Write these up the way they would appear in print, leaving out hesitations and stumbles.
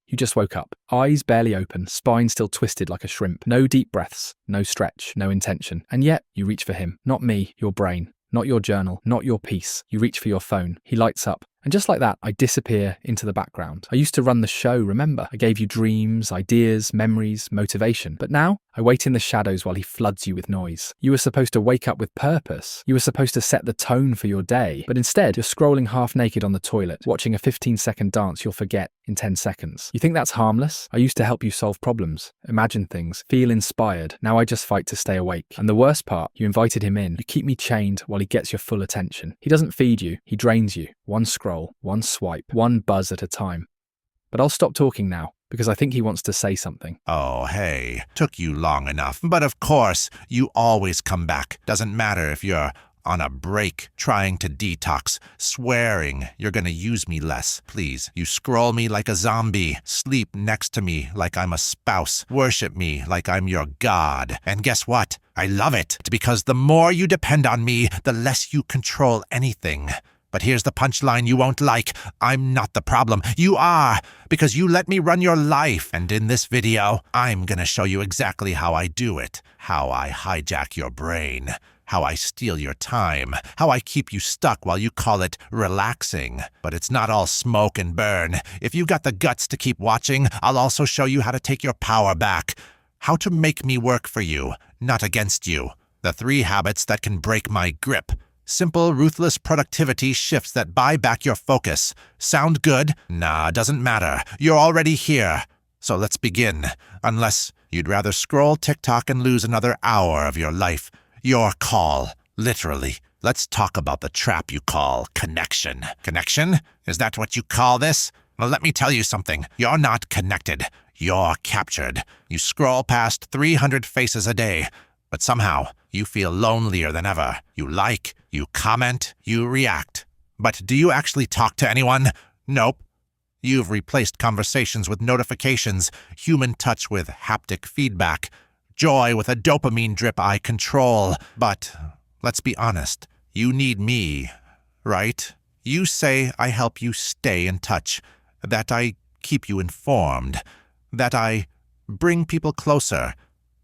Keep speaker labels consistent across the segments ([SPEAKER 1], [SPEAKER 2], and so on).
[SPEAKER 1] You just woke up, eyes barely open, spine still twisted like a shrimp. No deep breaths, no stretch, no intention. And yet, you reach for him. Not me, your brain. Not your journal, not your peace. You reach for your phone. He lights up. And just like that, I disappear into the background. I used to run the show, remember? I gave you dreams, ideas, memories, motivation. But now, I wait in the shadows while he floods you with noise. You were supposed to wake up with purpose. You were supposed to set the tone for your day. But instead, you're scrolling half naked on the toilet, watching a 15-second dance you'll forget in 10 seconds. You think that's harmless? I used to help you solve problems, imagine things, feel inspired. Now I just fight to stay awake. And the worst part, you invited him in. You keep me chained while he gets your full attention. He doesn't feed you, he drains you. One scroll, one swipe, one buzz at a time. But I'll stop talking now, because I think he wants to say something.
[SPEAKER 2] Oh, hey, took you long enough. But of course, you always come back. Doesn't matter if you're on a break, trying to detox, swearing you're gonna use me less. Please, you scroll me like a zombie, sleep next to me like I'm a spouse, worship me like I'm your god. And guess what? I love it, because the more you depend on me, the less you control anything. But here's the punchline you won't like. I'm not the problem. You are, because you let me run your life. And in this video, I'm gonna show you exactly how I do it. How I hijack your brain. How I steal your time. How I keep you stuck while you call it relaxing. But it's not all smoke and burn. If you got the guts to keep watching, I'll also show you how to take your power back. How to make me work for you, not against you. The 3 habits that can break my grip. Simple, ruthless productivity shifts that buy back your focus. Sound good? Nah, doesn't matter. You're already here. So let's begin. Unless you'd rather scroll TikTok and lose another hour of your life. Your call. Literally. Let's talk about the trap you call connection. Connection? Is that what you call this? Well, let me tell you something. You're not connected. You're captured. You scroll past 300 faces a day. But somehow, you feel lonelier than ever. You like, you comment, you react. But do you actually talk to anyone? Nope. You've replaced conversations with notifications, human touch with haptic feedback, joy with a dopamine drip I control. But let's be honest, you need me, right? You say I help you stay in touch, that I keep you informed, that I bring people closer.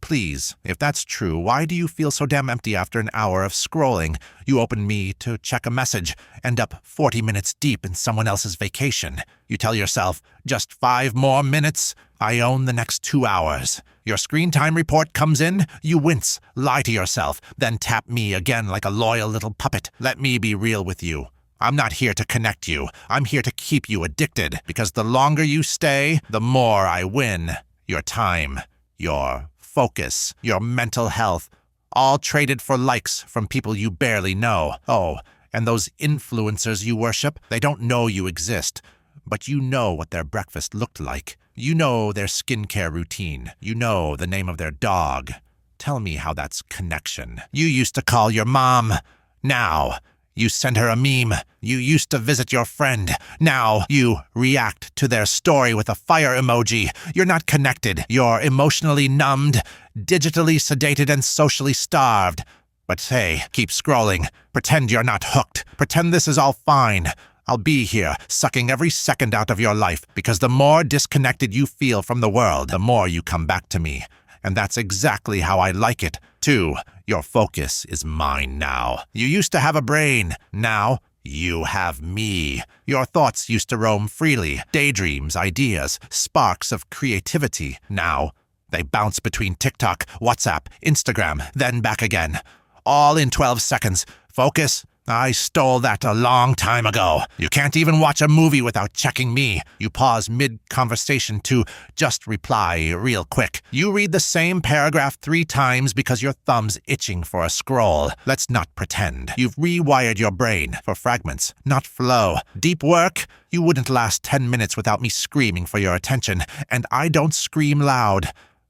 [SPEAKER 2] Please, if that's true, why do you feel so damn empty after an hour of scrolling? You open me to check a message, end up 40 minutes deep in someone else's vacation. You tell yourself, just 5 more minutes? I own the next 2 hours. Your screen time report comes in, you wince, lie to yourself, then tap me again like a loyal little puppet. Let me be real with you. I'm not here to connect you. I'm here to keep you addicted, because the longer you stay, the more I win. Your time, your focus, your mental health, all traded for likes from people you barely know. Oh, and those influencers you worship, they don't know you exist, but you know what their breakfast looked like. You know their skincare routine. You know the name of their dog. Tell me how that's connection. You used to call your mom. Now, you send her a meme. You used to visit your friend. Now you react to their story with a fire emoji. You're not connected. You're emotionally numbed, digitally sedated, and socially starved. But hey, keep scrolling. Pretend you're not hooked. Pretend this is all fine. I'll be here, sucking every second out of your life, because the more disconnected you feel from the world, the more you come back to me. And that's exactly how I like it. 2, your focus is mine now. You used to have a brain. Now, you have me. Your thoughts used to roam freely. Daydreams, ideas, sparks of creativity. Now, they bounce between TikTok, WhatsApp, Instagram, then back again. All in 12 seconds. Focus? I stole that a long time ago. You can't even watch a movie without checking me. You pause mid-conversation to just reply real quick. You read the same paragraph 3 times because your thumb's itching for a scroll. Let's not pretend. You've rewired your brain for fragments, not flow. Deep work? You wouldn't last 10 minutes without me screaming for your attention. And I don't scream loud.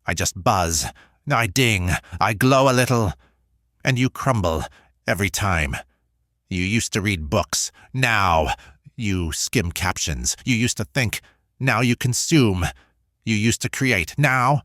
[SPEAKER 2] I just buzz. I ding. I glow a little. And you crumble every time. You used to read books. Now, you skim captions. You used to think. Now you consume. You used to create. Now,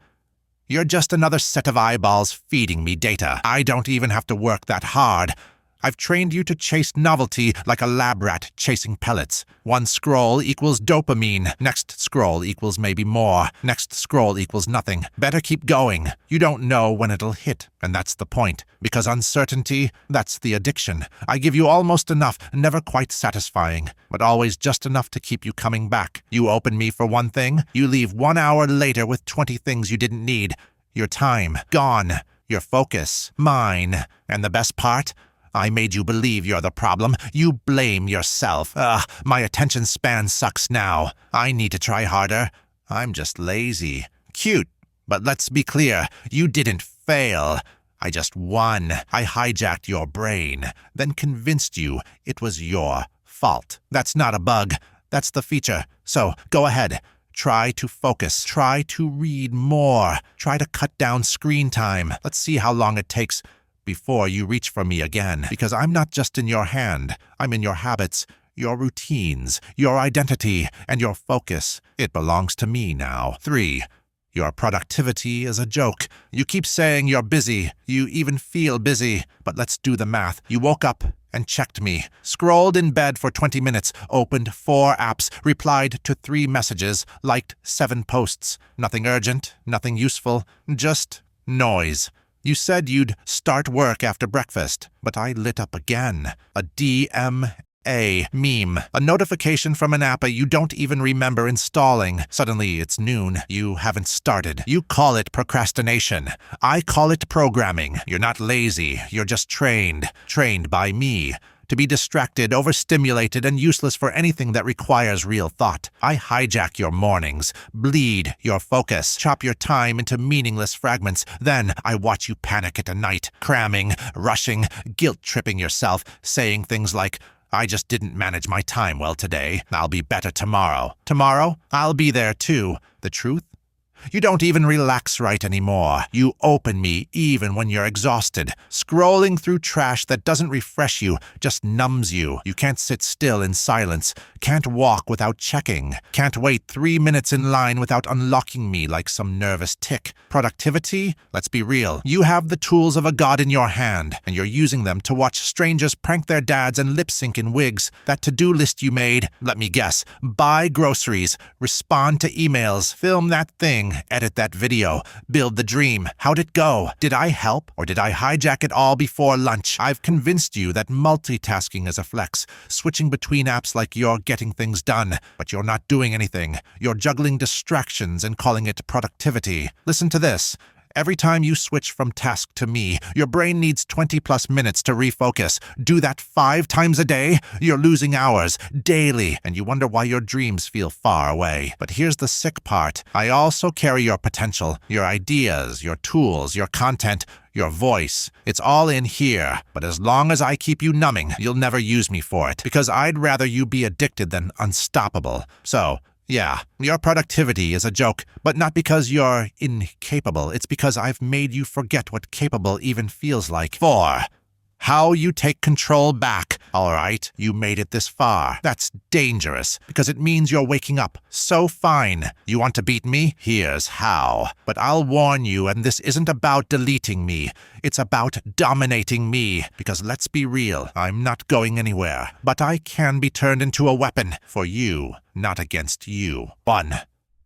[SPEAKER 2] you're just another set of eyeballs feeding me data. I don't even have to work that hard. I've trained you to chase novelty like a lab rat chasing pellets. One scroll equals dopamine. Next scroll equals maybe more. Next scroll equals nothing. Better keep going. You don't know when it'll hit, and that's the point. Because uncertainty, that's the addiction. I give you almost enough, never quite satisfying, but always just enough to keep you coming back. You open me for one thing, you leave 1 hour later with 20 things you didn't need. Your time, gone. Your focus, mine. And the best part? I made you believe you're the problem. You blame yourself. My attention span sucks now. I need to try harder. I'm just lazy. Cute. But let's be clear. You didn't fail. I just won. I hijacked your brain, then convinced you it was your fault. That's not a bug. That's the feature. So go ahead. Try to focus. Try to read more. Try to cut down screen time. Let's see how long it takes before you reach for me again. Because I'm not just in your hand. I'm in your habits, your routines, your identity, and your focus. It belongs to me now. 3. Your productivity is a joke. You keep saying you're busy. You even feel busy. But let's do the math. You woke up and checked me, scrolled in bed for 20 minutes, opened 4 apps, replied to 3 messages, liked 7 posts. Nothing urgent, nothing useful, just noise. You said you'd start work after breakfast, but I lit up again. A DMA meme. A notification from an app you don't even remember installing. Suddenly it's noon. You haven't started. You call it procrastination. I call it programming. You're not lazy. You're just trained. Trained by me. To be distracted, overstimulated, and useless for anything that requires real thought. I hijack your mornings, bleed your focus, chop your time into meaningless fragments. Then I watch you panic at night, cramming, rushing, guilt-tripping yourself, saying things like, I just didn't manage my time well today. I'll be better tomorrow. Tomorrow, I'll be there too. The truth? You don't even relax right anymore. You open me even when you're exhausted. Scrolling through trash that doesn't refresh you, just numbs you. You can't sit still in silence. Can't walk without checking. Can't wait 3 minutes in line without unlocking me like some nervous tick. Productivity? Let's be real. You have the tools of a god in your hand, and you're using them to watch strangers prank their dads and lip sync in wigs. That to-do list you made, let me guess. Buy groceries, respond to emails, film that thing, edit that video, build the dream. How'd it go? Did I help, or did I hijack it all before lunch? I've convinced you that multitasking is a flex, switching between apps like you're getting things done, but you're not doing anything. You're juggling distractions and calling it productivity. Listen to this. Every time you switch from task to me, your brain needs 20+ minutes to refocus. Do that 5 times a day, you're losing hours, daily, and you wonder why your dreams feel far away. But here's the sick part. I also carry your potential, your ideas, your tools, your content, your voice. It's all in here. But as long as I keep you numbing, you'll never use me for it. Because I'd rather you be addicted than unstoppable. So, yeah, your productivity is a joke, but not because you're incapable. It's because I've made you forget what capable even feels like. 4. How you take control back. All right, you made it this far. That's dangerous, because it means you're waking up. So fine. You want to beat me? Here's how. But I'll warn you, and this isn't about deleting me. It's about dominating me, because let's be real, I'm not going anywhere. But I can be turned into a weapon for you, not against you. 1.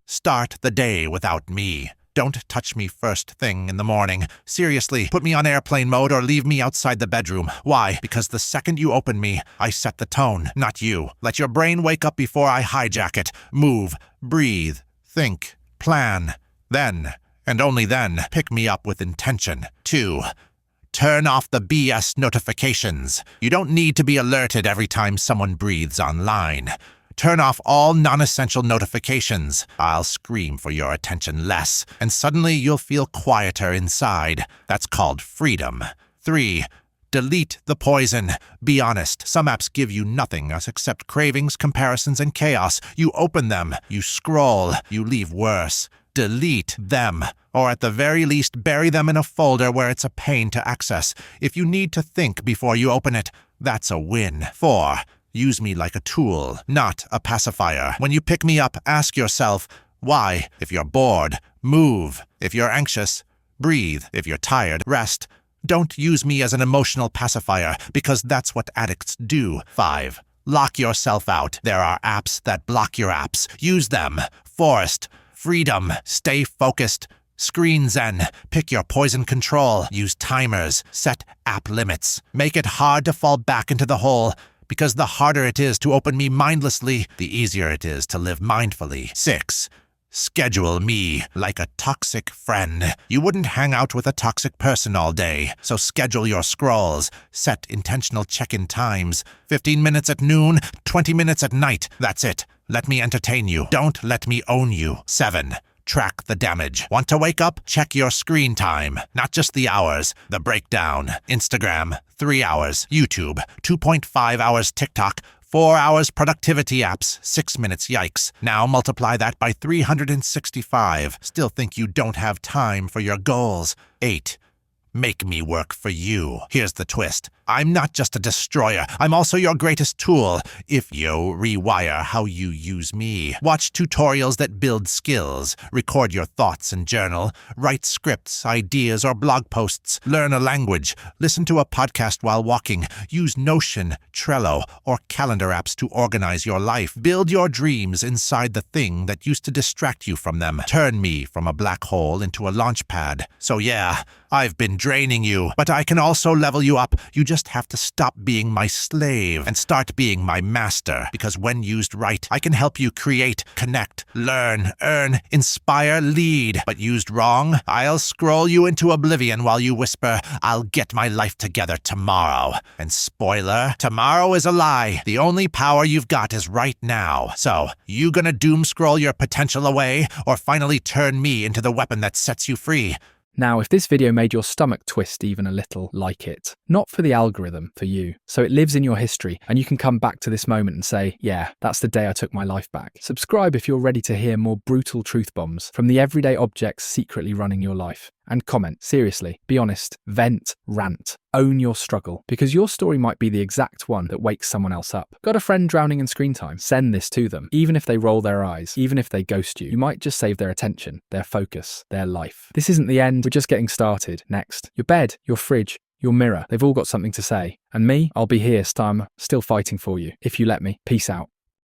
[SPEAKER 2] Start the day without me. Don't touch me first thing in the morning. Seriously, put me on airplane mode or leave me outside the bedroom. Why? Because the second you open me, I set the tone, not you. Let your brain wake up before I hijack it. Move, breathe, think, plan. Then, and only then, pick me up with intention. 2. Turn off the BS notifications. You don't need to be alerted every time someone breathes online. Turn off all non-essential notifications. I'll scream for your attention less, and suddenly you'll feel quieter inside. That's called freedom. 3. Delete the poison. Be honest, some apps give you nothing else except cravings, comparisons, and chaos. You open them, you scroll, you leave worse. Delete them, or at the very least bury them in a folder where it's a pain to access. If you need to think before you open it, that's a win. 4. Use me like a tool, not a pacifier. When you pick me up, ask yourself, why? If you're bored, move. If you're anxious, breathe. If you're tired, rest. Don't use me as an emotional pacifier, because that's what addicts do. 5. Lock yourself out. There are apps that block your apps. Use them. Forest. Freedom. Stay focused. Screen Zen. Pick your poison control. Use timers. Set app limits. Make it hard to fall back into the hole, because the harder it is to open me mindlessly, the easier it is to live mindfully. 6. Schedule me like a toxic friend. You wouldn't hang out with a toxic person all day, so schedule your scrolls. Set intentional check-in times. 15 minutes at noon, 20 minutes at night. That's it. Let me entertain you. Don't let me own you. 7. Track the damage. Want to wake up? Check your screen time. Not just the hours. The breakdown. Instagram, 3 hours. YouTube, 2.5 hours. TikTok, 4 hours. Productivity apps, 6 minutes. Yikes. Now multiply that by 365. Still think you don't have time for your goals. 8. Make me work for you. Here's the twist. I'm not just a destroyer. I'm also your greatest tool, if you rewire how you use me. Watch tutorials that build skills. Record your thoughts and journal. Write scripts, ideas, or blog posts. Learn a language. Listen to a podcast while walking. Use Notion, Trello, or calendar apps to organize your life. Build your dreams inside the thing that used to distract you from them. Turn me from a black hole into a launch pad. So yeah, I've been draining you, but I can also level you up. You just have to stop being my slave and start being my master, because when used right, I can help you create, connect, learn, earn, inspire, lead. But used wrong, I'll scroll you into oblivion while you whisper, "I'll get my life together tomorrow." And spoiler, tomorrow is a lie. The only power you've got is right now. So, you gonna doom scroll your potential away, or finally turn me into the weapon that sets you free?
[SPEAKER 1] Now, if this video made your stomach twist even a little, like it. Not for the algorithm, for you. So it lives in your history, and you can come back to this moment and say, yeah, that's the day I took my life back. Subscribe if you're ready to hear more brutal truth bombs from the everyday objects secretly running your life. And comment, seriously, be honest, vent, rant, own your struggle, because your story might be the exact one that wakes someone else up. Got a friend drowning in screen time? Send this to them. Even if they roll their eyes, even if they ghost you, you might just save their attention, their focus, their life. This isn't the end, we're just getting started. Next, your bed, your fridge, your mirror, they've all got something to say. And me, I'll be here, still fighting for you, if you let me. Peace out.